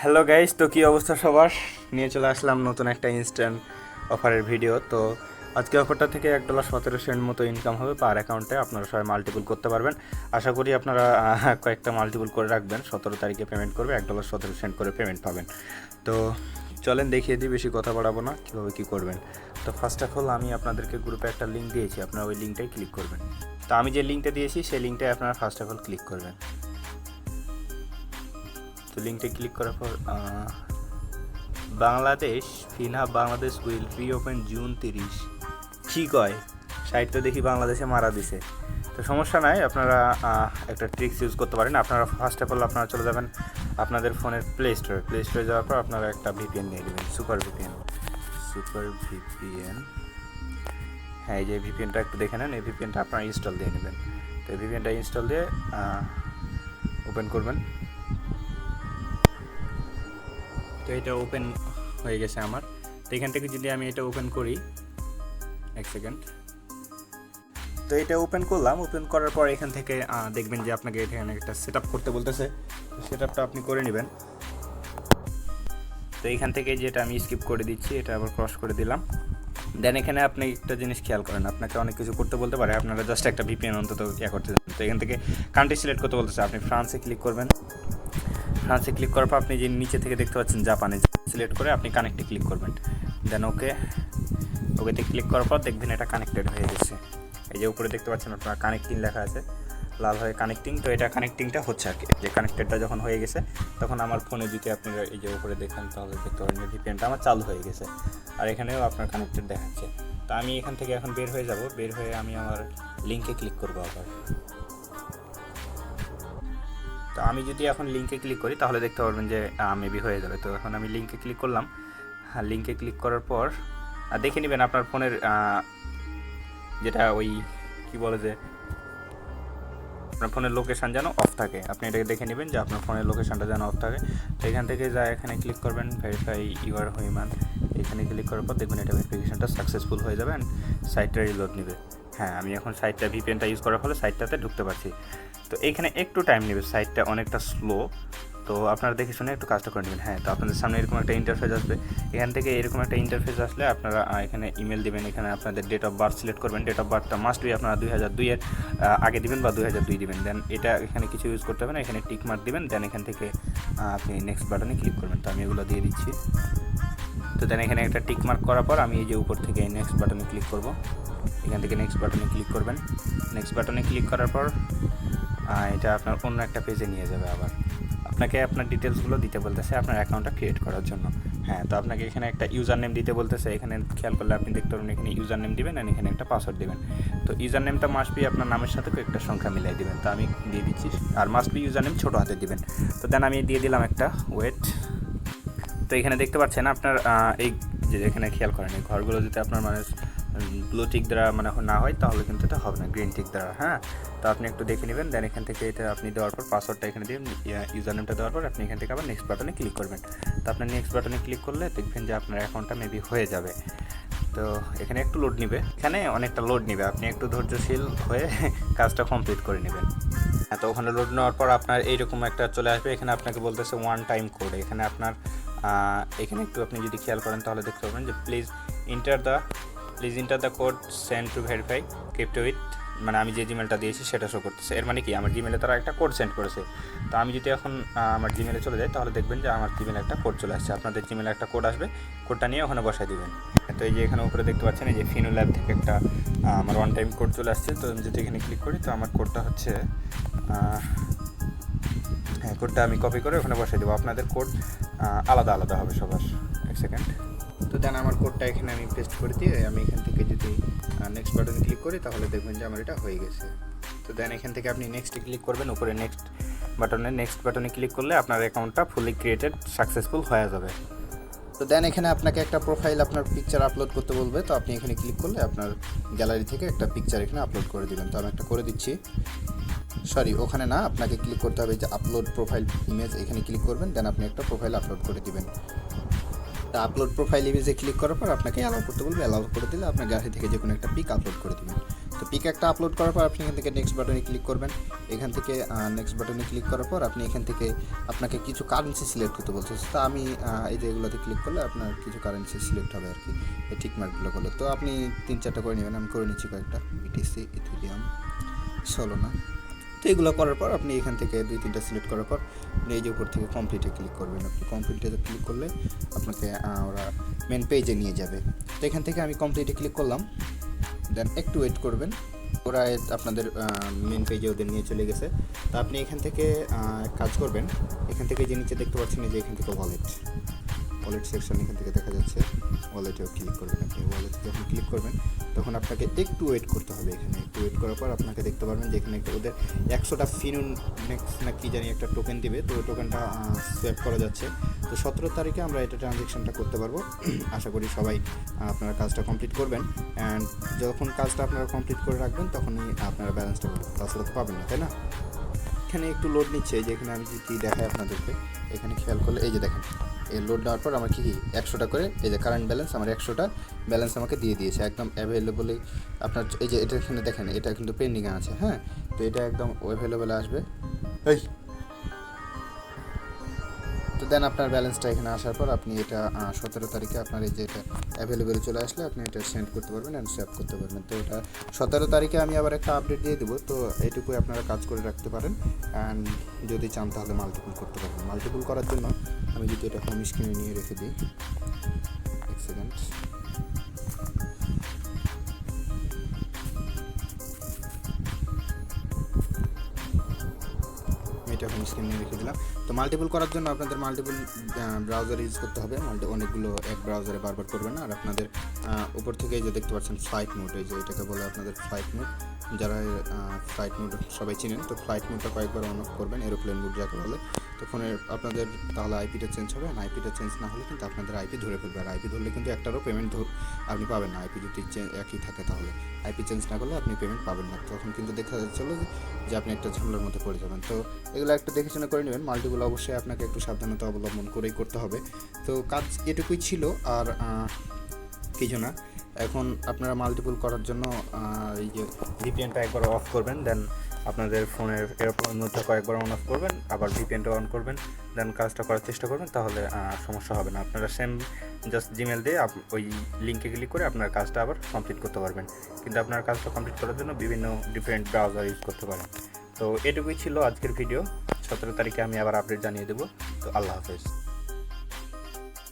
Hello guys, তো কী অবস্থা সবার? নিয়ে চলে আসলাম নতুন একটা ইনস্ট্যান্ট অফারের ভিডিও। তো আজকে অফারটা থেকে $1.17 মতো ইনকাম হবে পার অ্যাকাউন্টে। আপনারা সবাই মাল্টিপল করতে পারবেন। আশা করি আপনারা কয়েকটা মাল্টিপল করে রাখবেন। 17 তারিখে পেমেন্ট করবে, $1.17 করে পেমেন্ট পাবেন। তো চলেন দেখিয়ে দিই, বেশি কথা বাড়াবো না, কীভাবে কী করবেন। তো ফার্স্ট অফ অল আমি আপনাদেরকে গ্রুপে একটা লিঙ্ক দিয়েছি, আপনারা ওই লিঙ্কটাই ক্লিক করবেন। তো আমি যে লিঙ্কটা দিয়েছি সেই লিঙ্কটাই আপনারা ফার্স্ট অফ অল ক্লিক করবেন। তো লিঙ্কটা ক্লিক করার পর বাংলাদেশ ফিনহাব বাংলাদেশ উইল রিওপেন জুন 30। কী কয় সাইট তো দেখি বাংলাদেশে মারা দিছে। তো সমস্যা নাই, আপনারা একটা ট্রিক্স ইউজ করতে পারেন। আপনারা ফার্স্ট অফ অল আপনারা চলে যাবেন আপনাদের ফোনের প্লে স্টোরে যাওয়ার পর আপনারা একটা ভিপিএন নিয়ে নেবেন, সুপার ভিপিএন। হ্যাঁ, এই যে ভিপিএনটা একটু দেখে নেন, এই ভিপিএনটা আপনারা ইনস্টল দিয়ে নেবেন। তো এই ভিপিএনটা ইনস্টল দিয়ে ওপেন করবেন। তো এটা ওপেন হয়ে গেছে আমার। তো এখান থেকে যদি আমি এটা ওপেন করি, এক সেকেন্ড। তো এটা ওপেন করলাম। ওপেন করার পর এখান থেকে দেখবেন যে আপনাকে এখানে একটা সেট আপ করতে বলতেছে। সেট আপটা আপনি করে নেবেন। তো এইখান থেকে যেটা আমি স্কিপ করে দিচ্ছি, এটা আবার ক্রস করে দিলাম। দেন এখানে আপনি একটা জিনিস খেয়াল করেন, আপনাকে অনেক কিছু করতে বলতে পারে, আপনারা জাস্ট একটা ভিপিএন অন্তত করতে দেন। তো এখান থেকে কান্ট্রি সিলেক্ট করতে বলতেছে, আপনি ফ্রান্সে ক্লিক করবেন। ফ্রান্সে ক্লিক করার পর আপনি যে নিচে থেকে দেখতে পাচ্ছেন জাপানে সিলেক্ট করে আপনি কানেক্টে ক্লিক করবেন। দেন ওকেতে ক্লিক করার পর দেখবেন এটা কানেক্টেড হয়ে গেছে। এই যে উপরে দেখতে পাচ্ছেন আপনারা কানেক্টিং লেখা আছে লাল হয়ে, কানেক্টিং। তো এটা কানেক্টিংটা হচ্ছে আর কি। যে কানেক্টেডটা যখন হয়ে গেছে তখন আমার ফোনে যদি আপনি এই যে উপরে দেখেন তাহলে দেখতে পারেন যে ভিপিএনটা আমার চালু হয়ে গেছে, আর এখানেও আপনার কানেক্টেড দেখাচ্ছে। তো আমি এখান থেকে এখন বের হয়ে যাব। বের হয়ে আমি আমার লিঙ্কে ক্লিক করবো আবার। তো আমি যদি এখন লিঙ্কে ক্লিক করি তাহলে দেখতে পারবেন যে মেবি হয়ে যাবে। তো এখন আমি লিঙ্কে ক্লিক করলাম। হ্যাঁ, লিঙ্কে ক্লিক করার পর দেখে নেবেন আপনার ফোনের যেটা ওই কী বলে যে আপনার ফোনের লোকেশান যেন অফ থাকে। আপনি এটাকে দেখে নেবেন যে আপনার ফোনের লোকেশানটা যেন অফ থাকে। তো এখান থেকে যা এখানে ক্লিক করবেন ভেরিফাই ইউর হুইমান। এখানে ক্লিক করার পর দেখবেন এটা ভেরিফিকেশনটা সাকসেসফুল হয়ে যাবে অ্যান্ড সাইটটা রিলোড নেবে। হ্যাঁ, আমি এখন সাইটটা ভিপিএনটা ইউজ করার ফলে সাইটটাতে ঢুকতে পারছি। তো এইখানে একটু টাইম নেবে, সাইটটা অনেকটা স্লো। তো আপনারা দেখে শুনে একটু কাজটা করে নেবেন। হ্যাঁ, তো আপনাদের সামনে এরকম একটা ইন্টারফেস আসবে। এখান থেকে এরকম একটা ইন্টারফেস আসলে আপনারা এখানে ইমেল দেবেন। এখানে আপনাদের ডেট অফ বার্থ সিলেক্ট করবেন। ডেট অফ বার্থটা মাস্ট বি আপনারা 2002-এর আগে দিবেন বা 2002 দিবেন। দেন এটা এখানে কিছু ইউজ করতে হবে না, এখানে টিক মার্ক দিবেন। দেন এখান থেকে আপনি নেক্সট বাটনে ক্লিক করবেন। তো আমি এগুলো দিয়ে দিচ্ছি। তো দেন এখানে একটা টিক মার্ক করার পর আমি এই যে উপর থেকে নেক্সট বাটনে ক্লিক করব। এখান থেকে নেক্সট বাটনে ক্লিক করবেন। নেক্সট বাটনে ক্লিক করার পর এটা আপনার অন্য একটা পেজে নিয়ে যাবে। আবার আপনাকে আপনার ডিটেলসগুলো দিতে বলতেছে আপনার অ্যাকাউন্টটা ক্রিয়েট করার জন্য। হ্যাঁ, তো আপনাকে এখানে একটা ইউজার নেম দিতে বলতেছে। এখানে খেয়াল করলে আপনি দেখতে পারবেন এখানে ইউজার নেম দিবেন আর এখানে একটা পাসওয়ার্ড দিবেন। তো ইউজার নেমটা মাস্ট বি আপনার নামের সাথে একটা সংখ্যা মিলাই দিবেন। তো আমি দিয়ে দিচ্ছি। আর মাস্ট বি ইউজার নেম ছোটো হাতে দিবেন। তো দেন আমি দিয়ে দিলাম একটা ওয়েট। তো এখানে দেখতে পাচ্ছেন আপনার এই যে এখানে খেয়াল করেন এই ঘরগুলো যদি আপনার মানে ব্লু টিক দ্বারা মানে না হয় তাহলে কিন্তু এটা হবে না, গ্রিন টিক দ্বারা। হ্যাঁ, তো আপনি একটু দেখে নেবেন। দেন এখান থেকে এটা আপনি দেওয়ার পর পাসওয়ার্ডটা এখানে দিয়ে ইউজার নেমটা দেওয়ার পর আপনি এখান থেকে আবার নেক্সট বাটনে ক্লিক করবেন। তো আপনার নেক্সট বাটনে ক্লিক করলে দেখবেন যে আপনার অ্যাকাউন্টটা মেবি হয়ে যাবে। তো এখানে একটু লোড নেবে, এখানে অনেকটা লোড নেবে, আপনি একটু ধৈর্যশীল হয়ে কাজটা কমপ্লিট করে নেবেন। তো ওখানে লোড নেওয়ার পর আপনার এইরকম একটা চলে আসবে। এখানে আপনাকে বলতেছে ওয়ান টাইম কোড। এখানে আপনার এখানে একটু আপনি যদি খেয়াল করেন তাহলে দেখতে পাবেন যে please enter the code send to verify crypto with, মানে আমি যে জিমেলটা দিয়েছি সেটা শো করতেছে। এর মানে কি আমার জিমেলে তারা একটা কোড সেন্ড করেছে। তো আমি যদি এখন আমার জিমেলে চলে যাই তাহলে দেখবেন যে আমার জিমেলে একটা কোড চলে আসছে। আপনাদের জিমেলে একটা কোড আসবে, কোডটা নিয়ে ওখানে বসাই দিবেন। তো এই যে এখানে উপরে দেখতে পাচ্ছেন এই যে ফিনো ল্যাব থেকে একটা আমার ওয়ান টাইম কোড চলে আসছে। তো আমি যদি এখানে ক্লিক করি তো আমার কোডটা হচ্ছে হ্যাঁ, কোডটা আমি কপি করে ওখানে বসাই দেবো। আপনাদের কোড আলাদা আলাদা হবে সবার। এক সেকেন্ড। তো দেন আমার কোডটা এখানে আমি পেস্ট করে দিয়ে আমি এখান থেকে যদি নেক্সট বাটনে ক্লিক করি তাহলে দেখবেন যে আমার এটা হয়ে গেছে। তো দেন এখান থেকে আপনি নেক্সটে ক্লিক করবেন। উপরে নেক্সট বাটনে ক্লিক করলে আপনার অ্যাকাউন্টটা ফুলি ক্রিয়েটেড সাকসেসফুল হয়ে যাবে। তো দেন এখানে আপনাকে একটা প্রোফাইল আপনার পিকচার আপলোড করতে বলবে। তো আপনি এখানে ক্লিক করলে আপনার গ্যালারি থেকে একটা পিকচার এখানে আপলোড করে দিবেন। তো আমি একটা করে দিচ্ছি। সরি, ওখানে না, আপনাকে ক্লিক করতে হবে যে আপলোড প্রোফাইল ইমেজ, এখানে ক্লিক করবেন। দেন আপনি একটা প্রোফাইল আপলোড করে দিবেন। আপলোড প্রোফাইল ইমেজে ক্লিক করার পর আপনাকে অ্যালাউ করতে বলবে, অ্যালাউ করে দিলে আপনার গ্যালারি থেকে যে কোনো একটা পিক আপলোড করে দেবেন। তো পিক একটা আপলোড করার পর আপনি এখান থেকে নেক্সট বাটনে ক্লিক করবেন। এখান থেকে নেক্সট বাটনে ক্লিক করার পর আপনি এখান থেকে আপনাকে কিছু কারেন্সি সিলেক্ট করতে বলছে। তো আমি এই যে এগুলোতে ক্লিক করলে আপনার কিছু কারেন্সি সিলেক্ট হবে আর কি, এই টিক মার্কগুলো করলে। তো আপনি 3-4টা করে নেবেন, আমি করে নিচ্ছি কয়েকটা, বিটিসি, ইথেরিয়াম, সোলানা। তো এগুলো করার পর আপনি এখান থেকে 2-3টা সিলেক্ট করার পর আপনি এই যে উপর থেকে কমপ্লিটে ক্লিক করবেন। আপনি কমপ্লিটে ক্লিক করলে আপনাকে ওরা মেন পেজে নিয়ে যাবে। তো এখান থেকে আমি কমপ্লিটে ক্লিক করলাম, দেন একটু ওয়েট করবেন, ওরা আপনাদের মেন পেজে ওদের নিয়ে চলে গেছে। তো আপনি এখান থেকে কাজ করবেন, এখান থেকে যে নিচে দেখতে পাচ্ছেন যে এখান থেকে ওয়ালেট সেকশন এখান থেকে দেখা যাচ্ছে, ওয়ালেটেও ক্লিক করবেন। আপনি ওয়ালেটে যখন ক্লিক করবেন তখন আপনাকে একটু ওয়েট করতে হবে। এখানে একটু ওয়েট করার পর আপনাকে দেখতে পারবেন যে এখানে ওদের 100টা ফিনুন নেক্সট না কি জানি একটা টোকেন দিবে। তো ওই টোকেনটা সোয়াপ করা যাচ্ছে। তো 17 তারিখে আমরা এটা ট্রানজ্যাকশনটা করতে পারবো। আশা করি সবাই আপনারা কাজটা কমপ্লিট করবেন, অ্যান্ড যখন কাজটা আপনারা কমপ্লিট করে রাখবেন তখনই আপনারা ব্যালেন্সটা পাবেন, তাছাড়া তো পাবেন না, তাই না? এখানে একটু লোড নিচ্ছে, যে এখানে আমি কি দেখাই আপনাদেরকে, এখানে খেয়াল করলে এই যে দেখেন, এই লোড নেওয়ার পর আমার কি 100টা করে এই যে কারেন্ট ব্যালেন্স, আমার 100টা ব্যালেন্স আমাকে দিয়ে দিয়েছে একদম অ্যাভেলেবলই। আপনার এই যে এটা এখানে দেখেন, এটা কিন্তু পেন্ডিংয়ে আছে, হ্যাঁ। তো এটা একদম অ্যাভেলেবলে আসবে। এই তো দেন আপনার ব্যালেন্সটা এখানে আসার পর আপনি এটা 17 তারিখে আপনার এই যে এটা অ্যাভেলেবেল চলে আসলে আপনি এটা সেন্ড করতে পারবেন অ্যান্ড সেভ করতে পারবেন। তো এটা 17 তারিখে আমি আবার একটা আপডেট দিয়ে দেবো। তো এইটুকুই আপনারা কাজ করে রাখতে পারেন, অ্যান্ড যদি চান তাহলে মাল্টিপুল করতে পারবেন। মাল্টিপুল করার জন্য আমি যদি এটা হোম স্ক্রিনে নিয়ে রেখে দিই, এক সেকেন্ড, এটা হোম স্ক্রিনে রেখে দিলাম। তো মাল্টিপল করার জন্য আপনাদের মাল্টিপল ব্রাউজার ইউজ করতে হবে, অনেকগুলো এক ব্রাউজারে বারবার করবেন না। আর আপনাদের উপর থেকে যে দেখতে পাচ্ছেন ফ্লাইট মোড, এই যে এটাকে বলে আপনাদের ফ্লাইট মোড, যারা ফ্লাইট মোড সবাই চিনেন। তো ফ্লাইট মোডটা কয়েকবার অন অফ করবেন, এরোপ্লেন মোড যাকে বলে। তো ফোনের আপনাদের তাহলে আইপিটা চেঞ্জ হবে, আর আইপিটা চেঞ্জ না হলে কিন্তু আপনাদের আইপি ধরে ফেলবে। আর আইপি ধরলে কিন্তু একটারও পেমেন্ট আপনি পাবেন না। আইপি যদি একই থাকে তাহলে আইপি চেঞ্জ না করলে আপনি পেমেন্ট পাবেন না, তখন কিন্তু দেখা যাচ্ছিল যে আপনি একটা ঝামেলার মধ্যে পড়ে যাবেন। তো এগুলো একটু দেখে শুনে করে নেবেন। মাল্টিপল অবশ্যই আপনাকে একটু সাবধানতা অবলম্বন করেই করতে হবে। তো কাজ এটুকুই ছিল, আর কিছু না। এখন আপনারা মাল্টিপল করার জন্য এই যে ভিপিএনটা একবার অফ করবেন, দেন আপনাদের ফোনের এরোপ্লেন মোডটা কয়েকবার অন অফ করবেন, আবার ভিপিএনটা অন করবেন, দেন কাজটা করার চেষ্টা করবেন, তাহলে সমস্যা হবে না। আপনারা সেম জাস্ট জিমেল দিয়ে ওই লিঙ্কে ক্লিক করে আপনার কাজটা আবার কমপ্লিট করতে পারবেন। কিন্তু আপনার কাজটা কমপ্লিট করার জন্য বিভিন্ন ডিফারেন্ট ব্রাউজার ইউজ করতে পারেন। তো এটুকুই ছিল আজকের ভিডিও। 17 তারিখে আমি আবার আপডেট জানিয়ে দেবো। তো আল্লাহ হাফেজ।